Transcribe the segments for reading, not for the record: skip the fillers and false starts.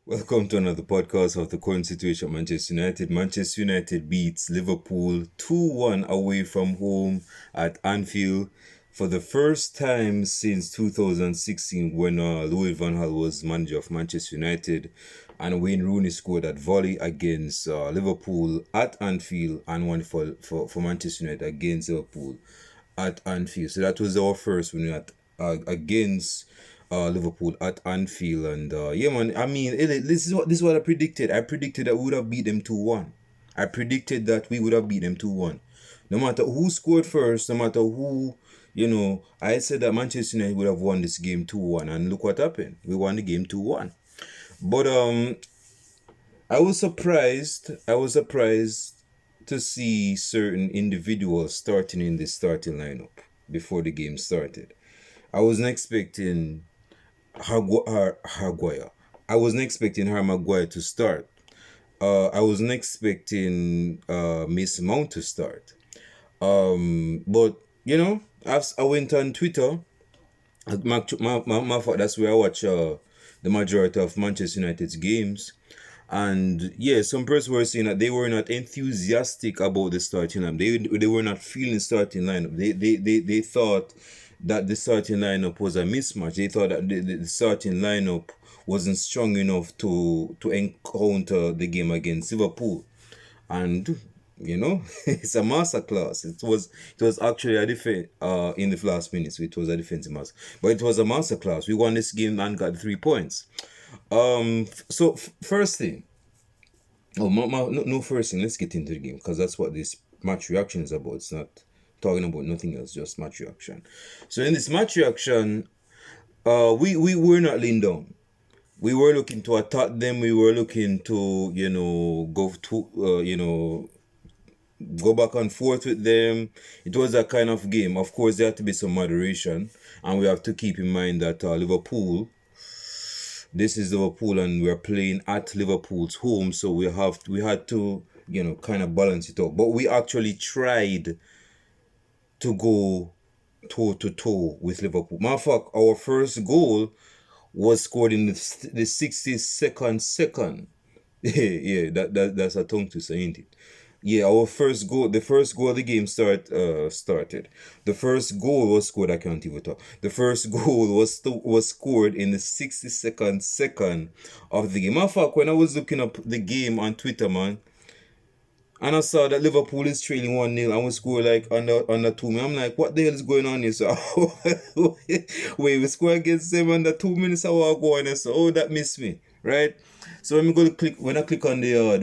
Welcome to another podcast of the current situation at Manchester United. Manchester United beats Liverpool 2-1 away from home at Anfield for the first time since 2016 when Louis van Gaal was manager of Manchester United, and Wayne Rooney scored that volley against Liverpool at Anfield and one for Manchester United against Liverpool at Anfield. So that was our first win against Liverpool at Anfield, and yeah, man. I mean, this is what I predicted. I predicted that we would have beat them 2-1. I predicted that we would have beat them 2-1. No matter who scored first, no matter who, I said that Manchester United would have won this game 2-1, and look what happened. We won the game 2-1. But I was surprised. To see certain individuals starting in the starting lineup before the game started. I wasn't expecting Harguire. I wasn't expecting Harry Maguire to start. I wasn't expecting Mason Mount to start. But I went on Twitter. That's where I watch the majority of Manchester United's games. And yeah, some persons were saying that they were not enthusiastic about the starting lineup. They were not feeling starting lineup. They thought that the starting lineup was a mismatch. They thought that the starting lineup wasn't strong enough to encounter the game against Liverpool. And it's a masterclass. It was actually a defense in the last minutes. So it was a defensive master, but it was a masterclass. We won this game and got 3 points. So first thing, no, first thing. Let's get into the game because that's what this match reaction is about. It's not talking about nothing else, just match reaction. So in this match reaction, we were not laying down. We were looking to attack them. We were looking to go back and forth with them. It was a kind of game. Of course, there had to be some moderation, and we have to keep in mind that Liverpool. This is Liverpool, and we're playing at Liverpool's home, so we had to kind of balance it out. But we actually tried to go toe to toe with Liverpool. Matter of fact, our first goal was scored in the 62nd second. Yeah, that's a tongue twister, ain't it? Yeah, our first goal, the first goal of the game started. The first goal was scored, I can't even talk. The first goal was scored in the 62nd second of the game. Matter of fact, when I was looking up the game on Twitter, man, and I saw that Liverpool is trailing 1-0 and we score like under 2 minutes. I'm like, what the hell is going on here? So wait, we score against them under 2 minutes a while ago, and so that missed me, right? So when I click on the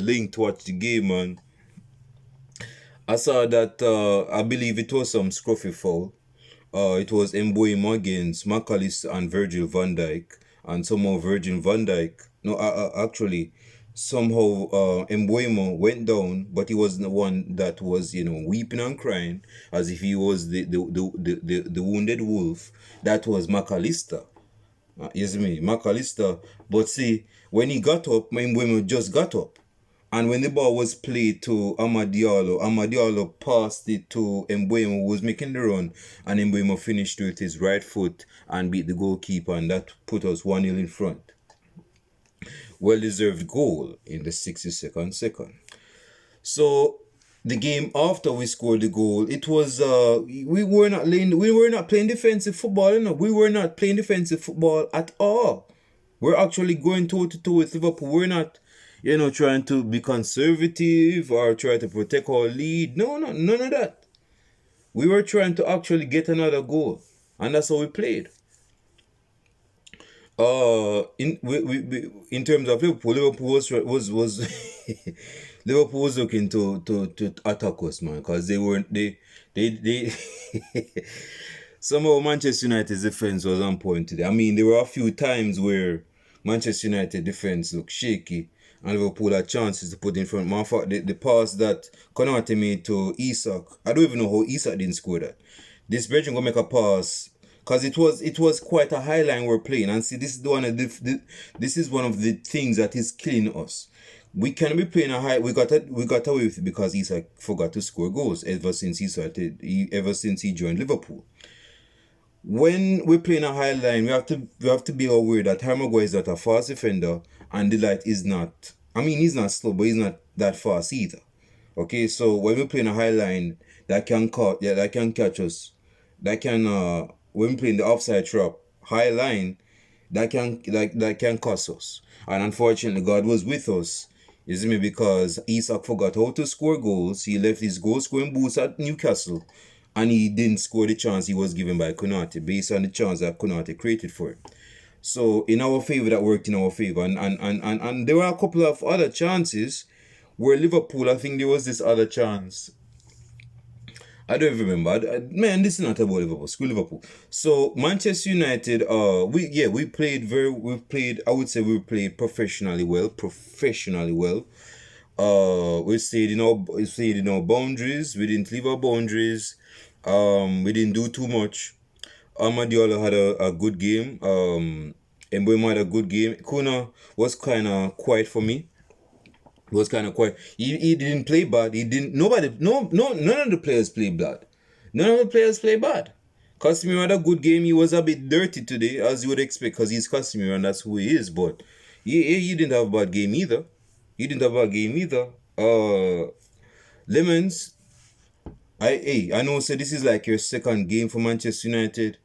link to watch the game, man, I saw that I believe it was some scruffy foul. It was Mbeumo against McAllister and Virgil van Dijk, and somehow Virgil van Dijk. No, actually, somehow Mbeumo went down, but he wasn't the one that was weeping and crying as if he was the wounded wolf. That was McAllister. Yes, me, McAllister. But see, when he got up, Mbeumo just got up. And when the ball was played to Amad Diallo passed it to Mbeumo, who was making the run, and Mbeumo finished with his right foot and beat the goalkeeper, and that put us 1-0 in front. Well-deserved goal in the 62nd second. So the game after we scored the goal, it was we were not playing defensive football, We were not playing defensive football at all. We're actually going toe to toe with Liverpool. We're not trying to be conservative or try to protect our lead. No, none of that. We were trying to actually get another goal, and that's how we played. In terms of Liverpool was Liverpool was looking to attack us, man, because they somehow Manchester United's defense was on point today. I mean, there were a few times where Manchester United defense looked shaky and Liverpool had chances to put in front. Matter of fact, the pass that Konate made to Isak, I don't even know how Isak didn't score that. This Belgium gonna make a pass because it was quite a high line we're playing. And see, this is one of the things that is killing us. We can be playing a high. We got away with it because Isak forgot to score goals ever since he joined Liverpool. when we're playing a high line, we have to be aware that Harry Maguire is not a fast defender, and Delight is not. I mean, he's not slow, but he's not that fast either. Okay, so when we're playing a high line that can catch us, that can when we're playing the offside trap, high line, that can cost us. And unfortunately, God was with us. You see me, because Isak forgot how to score goals. He left his goal scoring boots at Newcastle, and he didn't score the chance he was given by Konate based on the chance that Konate created for him. So in our favor, that worked in our favor, and there were a couple of other chances where Liverpool, I think there was this other chance. I don't even remember. Man, this is not about Liverpool. Screw Liverpool. So Manchester United, we played. I would say we played professionally well. We stayed in our boundaries. We didn't leave our boundaries. We didn't do too much. Amadiola had a good game. Mbeumo had a good game. Kuna was kind of quiet for me. Was kind of quiet. He didn't play bad. He didn't. Nobody. No. None of the players played bad. None of the players played bad. Casemiro had a good game. He was a bit dirty today, as you would expect, because he's Casemiro and that's who he is. But he didn't have a bad game either. Lemons. I know. So this is like your second game for Manchester United,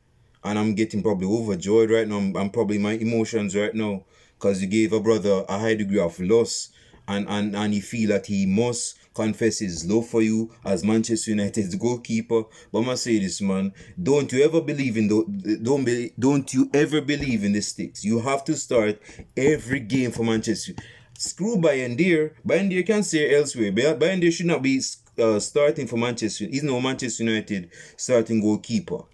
and I'm getting probably overjoyed right now. I'm probably my emotions right now, because you gave a brother a high degree of loss, and he feel that he must confess his love for you as Manchester United's goalkeeper. But I'm gonna say this, man. Don't you ever believe in don't you ever believe in the sticks. You have to start every game for Manchester. Screw Bayern Deer. Bayern Deer can stay elsewhere. Bayern Deer should not be starting for Manchester. He's no Manchester United starting goalkeeper.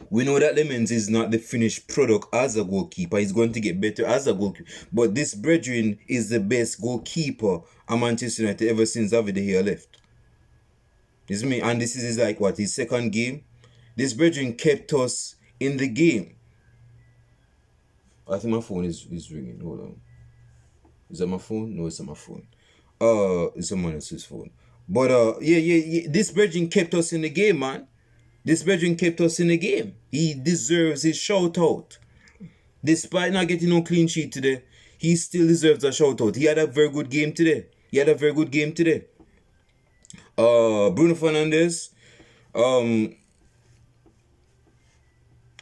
We know that Lemons is not the finished product as a goalkeeper. He's going to get better as a goalkeeper. But this brethren is the best goalkeeper at Manchester United ever since David De Gea left. This me, and this is like what, his second game. This brethren kept us in the game. I think my phone is ringing. Hold on. Is that my phone? No, it's not my phone. It's someone else's phone. But yeah. This brethren kept us in the game, man. This brethren kept us in the game. He deserves his shout out. Despite not getting no clean sheet today, he still deserves a shout out. He had a very good game today. Bruno Fernandes,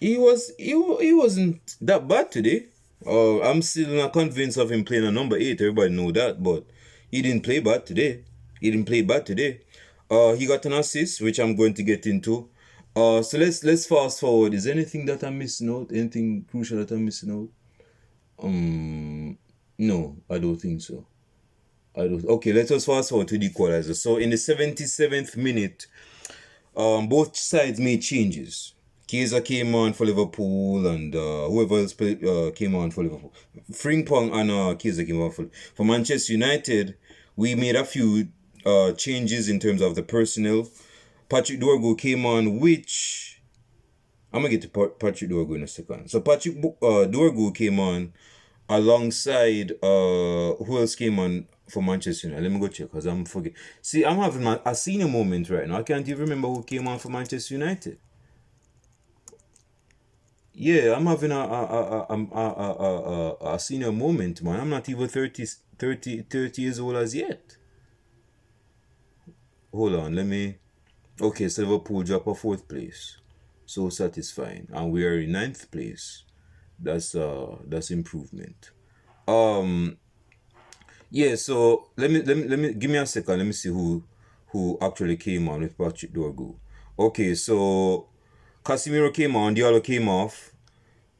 he wasn't that bad today. I'm still not convinced of him playing a number 8. Everybody know that, but he didn't play bad today. He got an assist, which I'm going to get into. So let's fast forward. Is there anything that I'm missing out? Anything crucial that I'm missing out? No, I don't think so. Okay, let us fast forward to the equalizer. So in the 77th minute, both sides made changes. Chiesa came on for Liverpool, and whoever else came on for Liverpool. Frimpong and Chiesa came on for Manchester United. We made a few changes in terms of the personnel. Patrick Dorgu came on, which I'm gonna get to Patrick Dorgu in a second. So Patrick Dorgu came on alongside who else came on for Manchester United? Let me go check, because I'm forgetting. See, I'm having a senior moment right now. I can't even remember who came on for Manchester United. Yeah, I'm having a senior moment, man. I'm not even 30 years old as yet. Hold on, let me. Okay, so Liverpool drop a 4th place. So satisfying. And we are in 9th place. That's improvement. Yeah, so let me give me a second. Let me see who actually came on with Patrick Dorgu. Okay, so Casemiro came on, Diallo came off.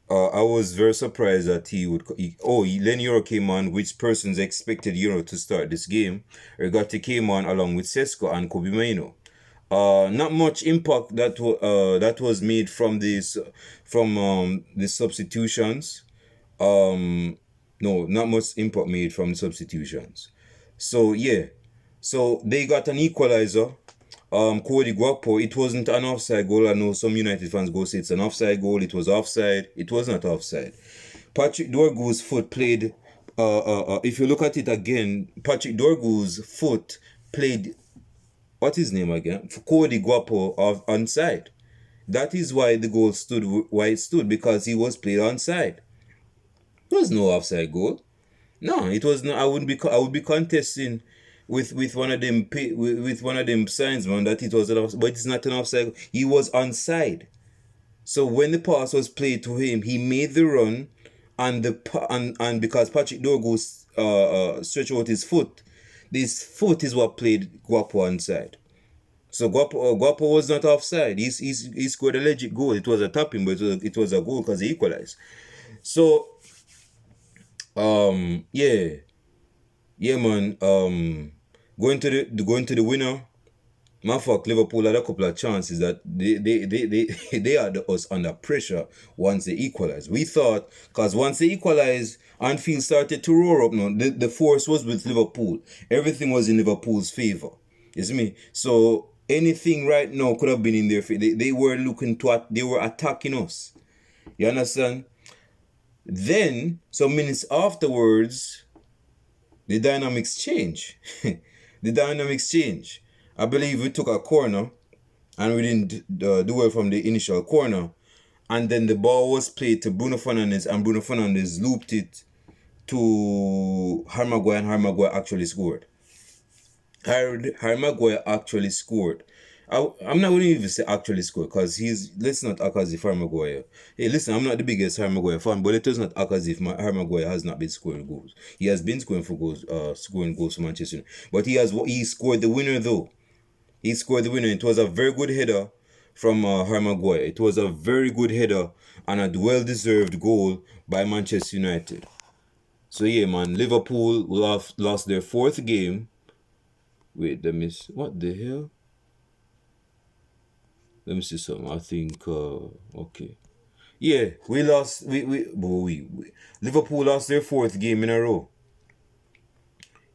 I was very surprised that Len Euro came on, which persons expected Euro to start this game. Regatti came on along with Sesko and Kobe Maino. Not much impact that was made from the substitutions. No, not much impact made from the substitutions. So yeah, so they got an equalizer. Cody Gakpo, it wasn't an offside goal. I know some United fans go say it's an offside goal. It was offside. It was not offside. Patrick Dorgu's foot played. If you look at it again, Patrick Dorgu's foot played. What's his name again? Cody Gakpo onside. That is why the goal stood why it stood, because he was played onside. There was no offside goal. No, it was not. I would be contesting with one of them with one of them signs, man, that it was an offside, but it's not an offside. He was onside. So when the pass was played to him, he made the run, and and because Patrick Dorgu stretched out his foot, this foot is what played Guapo onside. So Guapo was not offside. He scored a legit goal. It was a tapping, but it was a goal because he equalized. So yeah, man. Going to the winner. My fuck, Liverpool had a couple of chances that they had us under pressure once they equalized. We thought, because once they equalized, Anfield started to roar up now. The force was with Liverpool. Everything was in Liverpool's favour. You see me? So anything right now could have been in their favour. They were they were attacking us. You understand? Then, some minutes afterwards, the dynamics change. The dynamics change. I believe we took a corner and we didn't do well from the initial corner. And then the ball was played to Bruno Fernandes, and Bruno Fernandes looped it to Harry Maguire, and Harry Maguire actually scored. Harry Maguire actually scored. I'm not going to even say actually scored, because let's not act as if Harry Maguire. Hey, listen, I'm not the biggest Harry Maguire fan, but it does not act as if Harry Maguire has not been scoring goals. He has been scoring goals for Manchester United, but he scored the winner though. He scored the winner. It was a very good header from Harry Maguire. It was a very good header and a well-deserved goal by Manchester United. So yeah, man, Liverpool lost their 4th game. Wait, what the hell? Let me see something. I think okay. Yeah, we lost. Liverpool lost their 4th game in a row.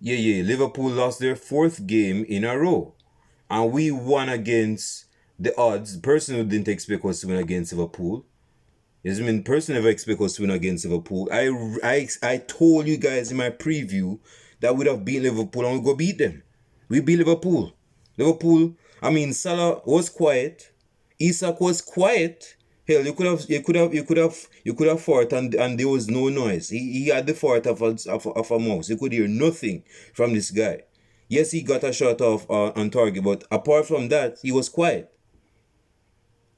Yeah. Liverpool lost their 4th game in a row, and we won against the odds. Person who didn't expect us to win against Liverpool. Yes, I mean, person never expect us to win against Liverpool. I told you guys in my preview that we'd have beat Liverpool and we go beat them. We beat Liverpool. I mean, Salah was quiet. Isak was quiet. Hell, you could have fought and there was no noise. He had the fart of a mouse. You could hear nothing from this guy. Yes, he got a shot off on target, but apart from that, he was quiet.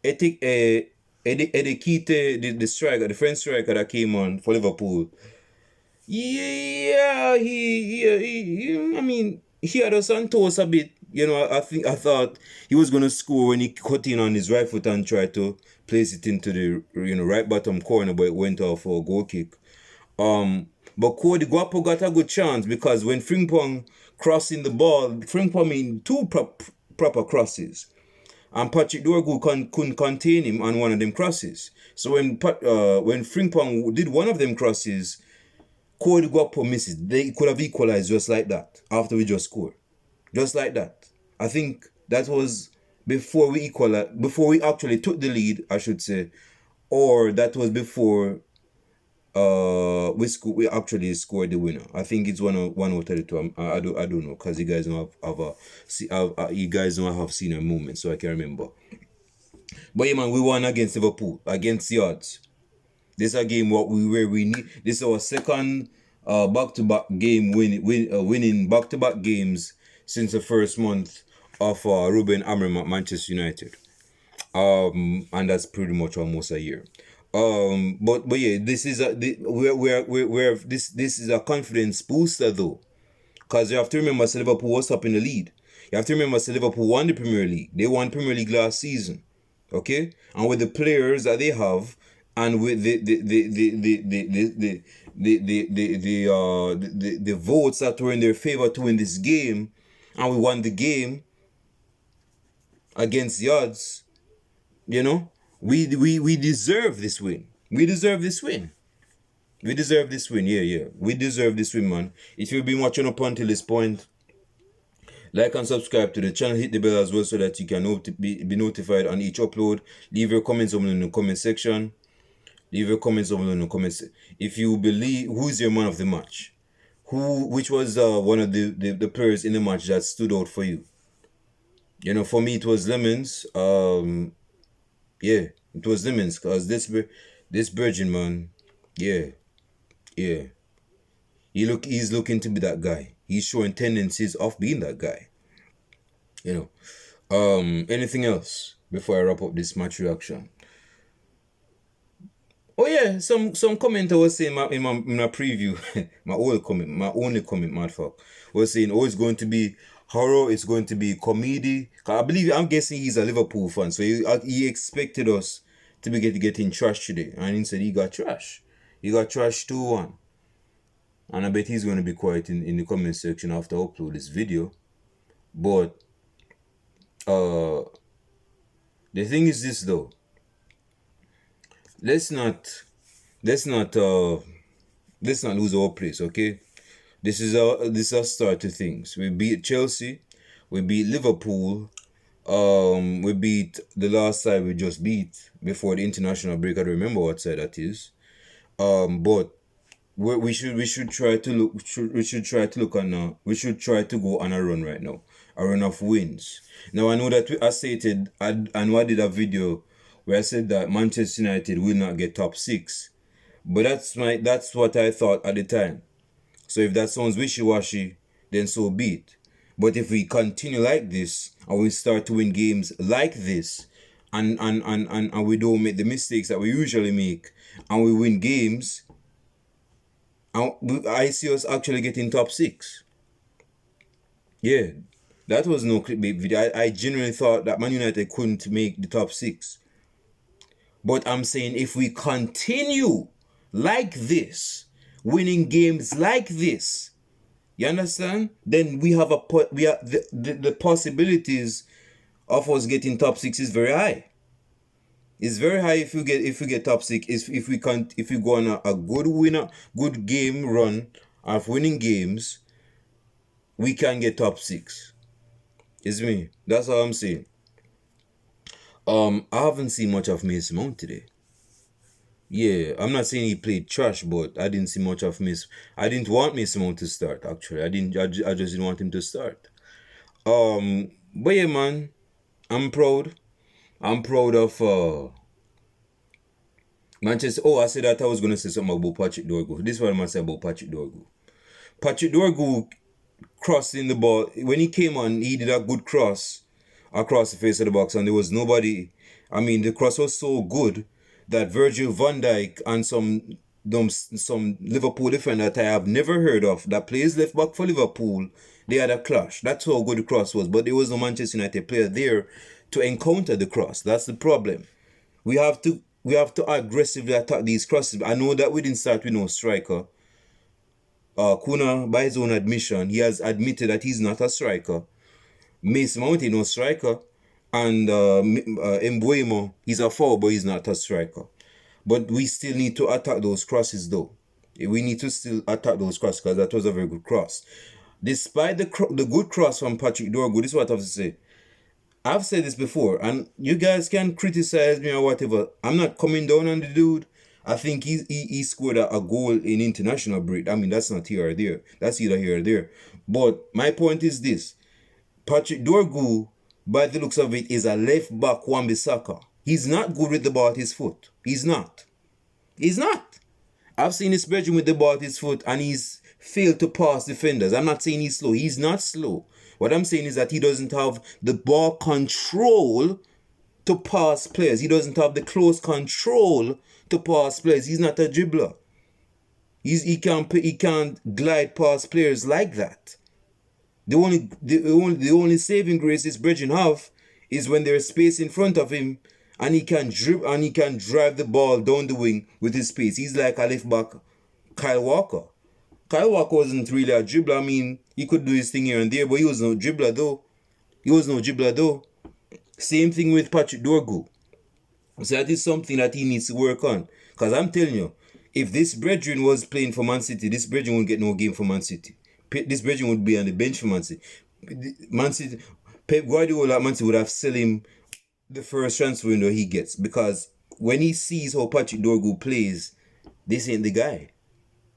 Edikite, the striker, the French striker that came on for Liverpool. Yeah, I mean, he had us on toes a bit. You know, I thought he was gonna score when he cut in on his right foot and tried to place it into the right bottom corner, but it went off for a goal kick. But Cody Guapo got a good chance, because when Frimpong crossing the ball, Frimpong made 2 proper crosses, and Patrick Dorgu couldn't contain him on one of them crosses. So when Frimpong did one of them crosses, Cody Guapo misses. They could have equalized just like that after we just scored. Just like that. I think that was before we actually took the lead, I should say. Or that was before we actually scored the winner. I think it's one out of the 2. I don't know, because you guys don't have seen a moment, so I can't remember. But yeah, man, we won against Liverpool, against the odds. This is a game where we need. This is our second back-to-back game winning back-to-back games since the first month of Ruben Amorim at Manchester United. And that's pretty much almost a year. But yeah, this is this is a confidence booster though, because you have to remember Liverpool was up in the lead. You have to remember Liverpool won the Premier League. They won Premier League last season, okay? And with the players that they have, and with the votes that were in their favor to win this game, and we won the game against the odds, you know, we deserve this win. We deserve this win. We deserve this win. Yeah. We deserve this win, man. If you've been watching up until this point, like and subscribe to the channel, hit the bell as well so that you can be notified on each upload. Leave your comments down in the comment section. Leave your comments down in the comments. If you believe, who is your man of the match? Which was one of the players in the match that stood out for you? You know, for me it was Lemons. Yeah, it was immense because this Virgin man, yeah, yeah. He's looking to be that guy. He's showing tendencies of being that guy. You know. Anything else before I wrap up this match reaction? Oh yeah, some commenter was saying in my preview, my only comment, mad fuck, was saying, oh, it's going to be horror, it's going to be comedy. I'm guessing he's a Liverpool fan, so he expected us to be getting trash today, and instead he got trash. He got trash 2-1, and I bet he's going to be quiet in the comment section after I upload this video. But uh, the thing is this though, let's not let's not uh let's not lose our place, okay? This is a start to things. We beat Chelsea, we beat Liverpool, we beat the last side we just beat before the international break. I don't remember what side that is. But we should try to look we should try to go on a run right now, a run of wins. Now I know that I stated and I did a video where I said that Manchester United will not get top six, but that's what I thought at the time. So if that sounds wishy-washy, then so be it. But if we continue like this and we start to win games like this, and we don't make the mistakes that we usually make, and we win games, and I see us actually getting top six. Yeah, that was no clickbait video. I genuinely thought that Man United couldn't make the top six. But I'm saying if we continue like this, winning games like this, you understand? Then we have the possibilities of us getting top six is very high. It's very high if we get top six. If we go on a good game run of winning games, we can get top six. It's me. That's all I'm saying. I haven't seen much of Mason Mount today. Yeah, I'm not saying he played trash, but I didn't see much of I didn't want Mason Mount to start. Actually, I just didn't want him to start. But yeah, man, I'm proud. I'm proud of Manchester. Oh, I said that I was gonna say something about Patrick Dorgu. This is what I'm gonna say about Patrick Dorgu. Patrick Dorgu crossing the ball when he came on. He did a good cross across the face of the box, and there was nobody. I mean, the cross was so good that Virgil van Dijk and some Liverpool defender that I have never heard of that plays left back for Liverpool, they had a clash. That's how good the cross was. But there was no Manchester United player there to encounter the cross. That's the problem. We have to aggressively attack these crosses. I know that we didn't start with no striker. Kuna, by his own admission, he has admitted that he's not a striker. Mason Mount is no striker. And Mbuemo, he's a forward, but he's not a striker. But we still need to attack those crosses, though. We need to still attack those crosses because that was a very good cross. Despite the good cross from Patrick Dorgu, this is what I have to say. I've said this before, and you guys can criticize me or whatever. I'm not coming down on the dude. I think he scored a goal in international break. I mean, that's not here or there. That's either here or there. But my point is this. Patrick Dorgu, by the looks of it, is a left back Wan-Bissaka. He's not good with the ball at his foot. He's not. I've seen his bedroom with the ball at his foot and he's failed to pass defenders. I'm not saying he's slow. He's not slow. What I'm saying is that he doesn't have the ball control to pass players. He doesn't have the close control to pass players. He's not a dribbler. He can't glide past players like that. The only saving grace this Bridgen have is when there's space in front of him and he can drive the ball down the wing with his pace. He's like a left back Kyle Walker. Kyle Walker wasn't really a dribbler. I mean, he could do his thing here and there, but he was no dribbler though. Same thing with Patrick Dorgu. So that is something that he needs to work on. Because I'm telling you, if this Brethren was playing for Man City, this Brethren won't get no game for Man City. This Brethren would be on the bench for Man City. Pep Guardiola at Man City would have sell him the first transfer window he gets. Because when he sees how Patrick Dorgu plays, this ain't the guy.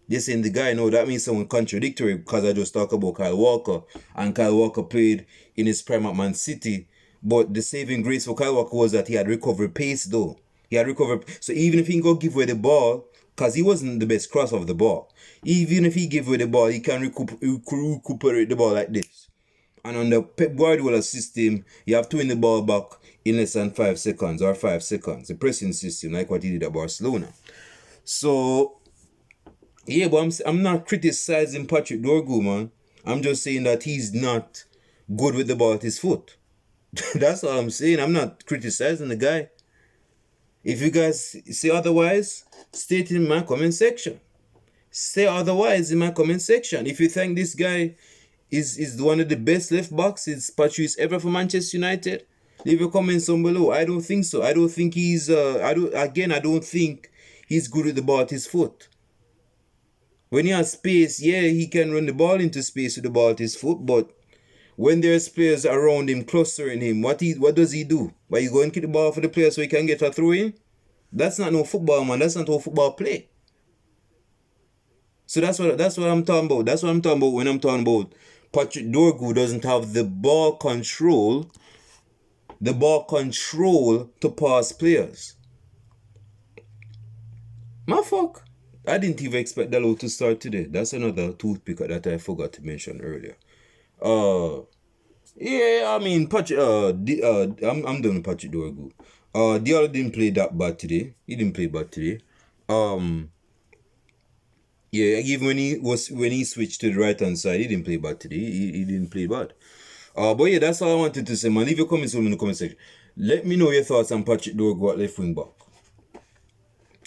No, that means someone contradictory because I just talk about Kyle Walker. And Kyle Walker played in his prime at Man City But the saving grace for Kyle Walker was that he had recovery pace, though. He had recovered. So even if he go give away the ball, because he wasn't the best cross of the ball, even if he give away the ball, he can recuperate the ball like this. And on the Pep Guardiola system, you have to win the ball back in less than 5 seconds or 5 seconds. The pressing system, like what he did at Barcelona. So, yeah, but I'm not criticizing Patrick Dorgu, man. I'm just saying that he's not good with the ball at his foot. That's all I'm saying. I'm not criticizing the guy. If you guys say otherwise, state in my comment section. Say otherwise in my comment section. If you think this guy is one of the best left backs is Patrice ever for Manchester United, leave your comments down below. I don't think so. I don't think he's I don't think he's good with the ball at his foot. When he has space, yeah, he can run the ball into space with the ball at his foot, but when there's players around him clustering him, what does he do? Why you go and kick the ball for the player so he can get a throw in? That's not no football, man. That's not how football play. So that's what I'm talking about. That's what I'm talking about when I'm talking about Patrick Dorgu doesn't have the ball control to pass players. My fuck. I didn't even expect Dalot to start today. That's another toothpick that I forgot to mention earlier. Yeah, I mean, I'm done with Patrick Dorgu. Diallo didn't play that bad today. He didn't play bad today. Yeah, even when he switched to the right hand side, he didn't play bad today. He didn't play bad. But yeah, that's all I wanted to say, man. Leave your comments in the comment section. Let me know your thoughts on Patrick Dorgu at left wing back.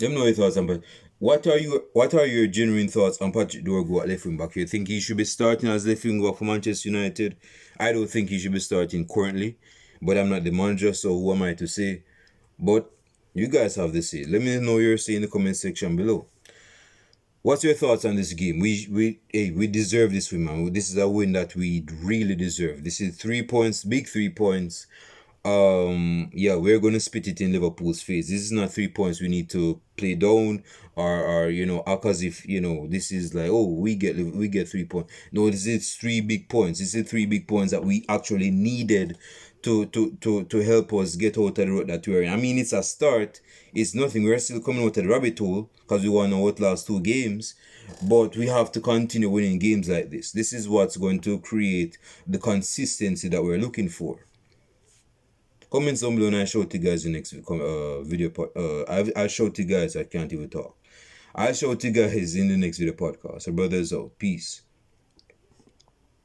Let me know your thoughts on Patrick. What are your genuine thoughts on Patrick Dorgu at left wing back? You think he should be starting as left wing back for Manchester United? I don't think he should be starting currently, but I'm not the manager, so who am I to say? But you guys have the say. Let me know your say in the comment section below. What's your thoughts on this game? We deserve this win, man. This is a win that we really deserve. This is 3 points, big 3 points. Yeah, we're gonna spit it in Liverpool's face. This is not 3 points we need to play down or act as if this is like, oh, we get 3 points. No, this is 3 big points. This is 3 big points that we actually needed to help us get out of the road that we're in. I mean, it's a start. It's nothing. We're still coming out of the rabbit hole because we won our last 2 games. But we have to continue winning games like this. This is what's going to create the consistency that we're looking for. Comments down below and I'll show it to you guys in the next video. I'll show it to you guys. I can't even talk. I'll show it to you guys in the next video podcast. So brothers out. Peace.